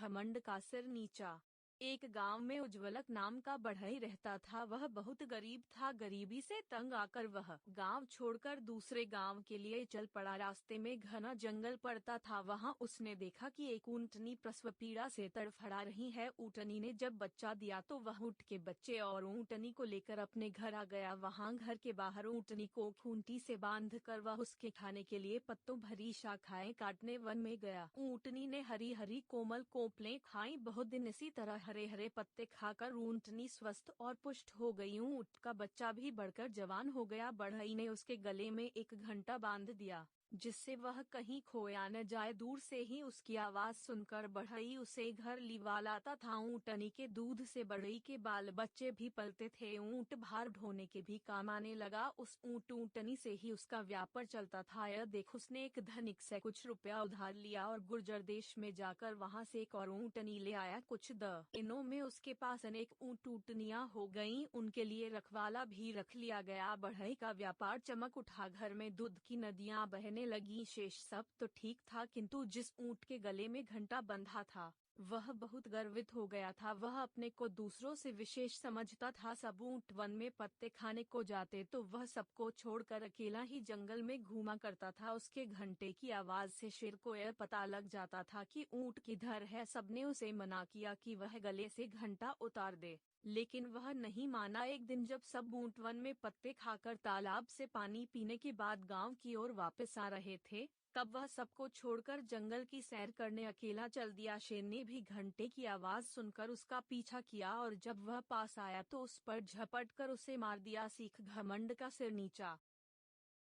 घमंड का सिर नीचा। एक गांव में उज्ज्वलक नाम का बढ़ई रहता था। वह बहुत गरीब था। गरीबी से तंग आकर वह गांव छोड़कर दूसरे गांव के लिए चल पड़ा। रास्ते में घना जंगल पड़ता था। वहां उसने देखा कि एक ऊंटनी प्रसव पीड़ा से तड़फड़ा रही है। ऊंटनी ने जब बच्चा दिया तो वह उठ के बच्चे और ऊंटनी को लेकर अपने घर आ गया। वहां घर के बाहर ऊंटनी को खूंटी से बांध कर वह उसके खाने के लिए पत्तों भरी शाखाएं काटने वन में गया। ऊंटनी ने हरी हरी कोमल कोपलें खाई। बहुत दिन इसी तरह हरे हरे पत्ते खाकर ऊंटनी स्वस्थ और पुष्ट हो गई। ऊंट का बच्चा भी बढ़कर जवान हो गया। बढ़ई ने उसके गले में एक घंटा बांध दिया जिससे वह कहीं खोया न जाए। दूर से ही उसकी आवाज सुनकर बढ़ई उसे घर लिवा लाता था। ऊंटनी के दूध से बढ़ई के बाल बच्चे भी पलते थे। ऊंट भार ढोने के भी काम आने लगा। उस ऊंटनी से ही उसका व्यापार चलता था। यह देख उसने एक धनिक से कुछ रुपया उधार लिया और गुर्जर देश में जाकर वहां से एक और ऊंटनी ले आया। कुछ दिनों में उसके पास अनेक ऊंटनियां हो गईं। उनके लिए रखवाला भी रख लिया गया। बढ़ई का व्यापार चमक उठा। घर में दूध की नदियां बहने लगी। शेष सब तो ठीक था, किंतु जिस ऊंट के गले में घंटा बंधा था वह बहुत गर्वित हो गया था। वह अपने को दूसरों से विशेष समझता था। सब ऊंट वन में पत्ते खाने को जाते तो वह सबको छोड़कर अकेला ही जंगल में घूमा करता था। उसके घंटे की आवाज से शेर को यह पता लग जाता था कि ऊंट किधर है। सबने उसे मना किया कि वह गले से घंटा उतार दे, लेकिन वह नहीं माना। एक दिन जब सब ऊंट वन में पत्ते खाकर तालाब से पानी पीने के बाद गांव की ओर वापस आ रहे थे, तब वह सबको छोड़कर जंगल की सैर करने अकेला चल दिया। शेर ने भी घंटे की आवाज सुनकर उसका पीछा किया और जब वह पास आया तो उस पर झपट कर उसे मार दिया। सीख घमंड का सिर नीचा।